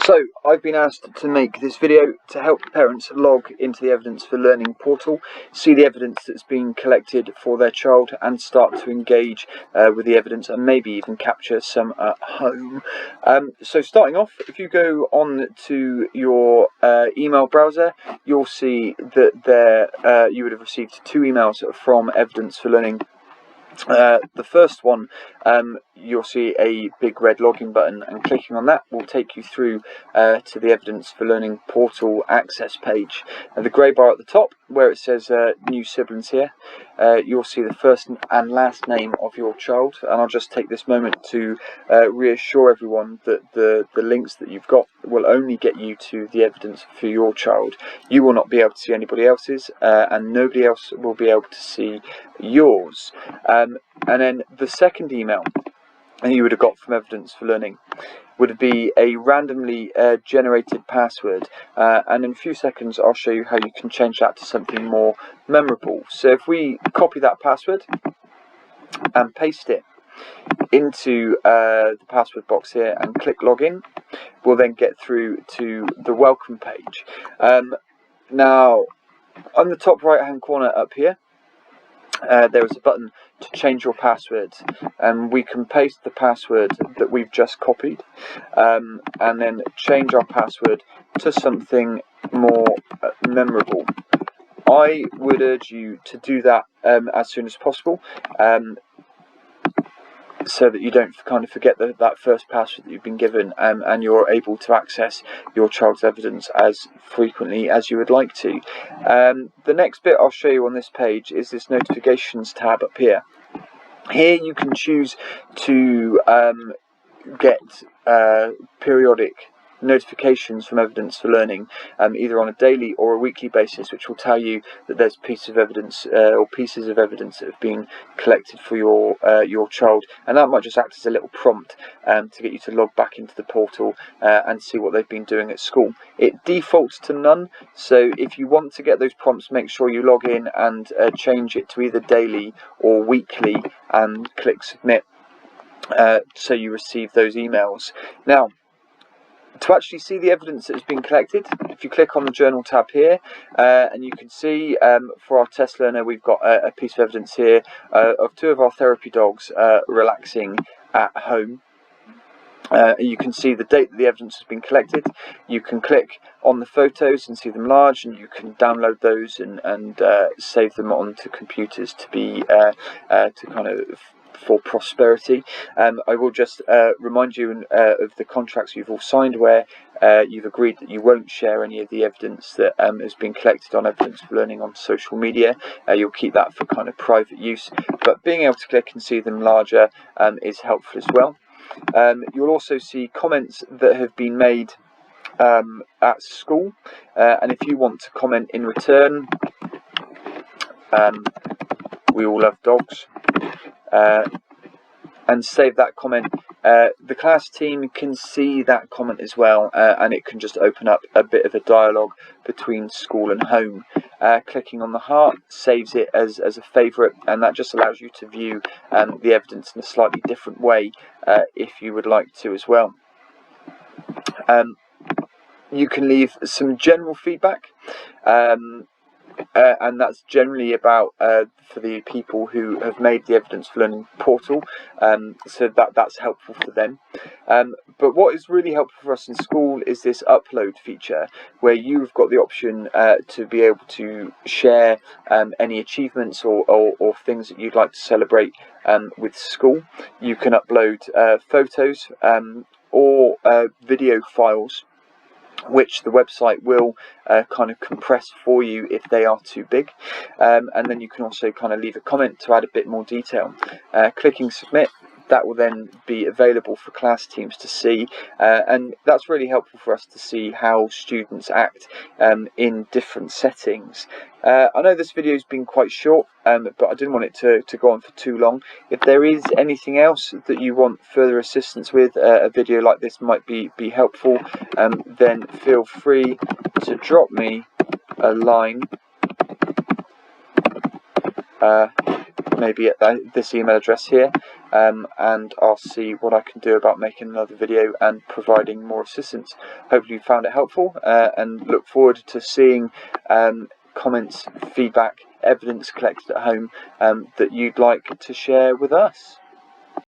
So, I've been asked to make this video to help parents log into the Evidence for Learning portal, see the evidence that's been collected for their child and start to engage with the evidence and maybe even capture some at home. So starting off, if you go on to your email browser, you'll see that you would have received 2 emails from Evidence for Learning. The first one, you'll see a big red login button, and clicking on that will take you through to the Evidence for Learning portal access page. The grey bar at the top where it says new siblings here, you'll see the first and last name of your child, and I'll just take this moment to reassure everyone that the links that you've got will only get you to the evidence for your child. You will not be able to see anybody else's, and nobody else will be able to see yours. And then the second email that you would have got from Evidence for Learning would be a randomly generated password, and in a few seconds I'll show you how you can change that to something more memorable. So if we copy that password and paste it into the password box here and click login, we'll then get through to the welcome page. Now on the top right hand corner up here, there is a button to change your password, and we can paste the password that we've just copied and then change our password to something more memorable. I would urge you to do that as soon as possible, so that you don't kind of forget that first password that you've been given, and you're able to access your child's evidence as frequently as you would like to. The next bit I'll show you on this page is this notifications tab up here. Here you can choose to get periodic notifications from Evidence for Learning, either on a daily or a weekly basis, which will tell you that there's pieces of evidence or pieces of evidence that have been collected for your child, and that might just act as a little prompt to get you to log back into the portal and see what they've been doing at school. It defaults to none, so if you want to get those prompts, make sure you log in and change it to either daily or weekly and click submit, so you receive those emails. Now, to actually see the evidence that has been collected, if you click on the journal tab here, and you can see for our test learner we've got a piece of evidence here of 2 of our therapy dogs relaxing at home. You can see the date that the evidence has been collected. You can click on the photos and see them large, and you can download those and save them onto computers to be to kind of for prosperity. I will just remind you of the contracts you've all signed, where you've agreed that you won't share any of the evidence that has been collected on Evidence for Learning on social media. You'll keep that for kind of private use, but being able to click and see them larger is helpful as well. You'll also see comments that have been made at school, and if you want to comment in return, we all love dogs, and save that comment, the class team can see that comment as well, and it can just open up a bit of a dialogue between school and home. Clicking on the heart saves it as a favourite, and that just allows you to view the evidence in a slightly different way if you would like to as well. You can leave some general feedback, and that's generally about for the people who have made the Evidence for Learning portal, so that's helpful for them. But what is really helpful for us in school is this upload feature, where you've got the option to be able to share any achievements or things that you'd like to celebrate with school. You can upload photos or video files, which the website will kind of compress for you if they are too big, and then you can also kind of leave a comment to add a bit more detail. Clicking submit, that will then be available for class teams to see, and that's really helpful for us to see how students act in different settings. I know this video has been quite short, but I didn't want it to go on for too long. If there is anything else that you want further assistance with, a video like this might be helpful, then feel free to drop me a line, maybe at this email address here, and I'll see what I can do about making another video and providing more assistance. Hopefully you found it helpful, and look forward to seeing comments, feedback, evidence collected at home that you'd like to share with us.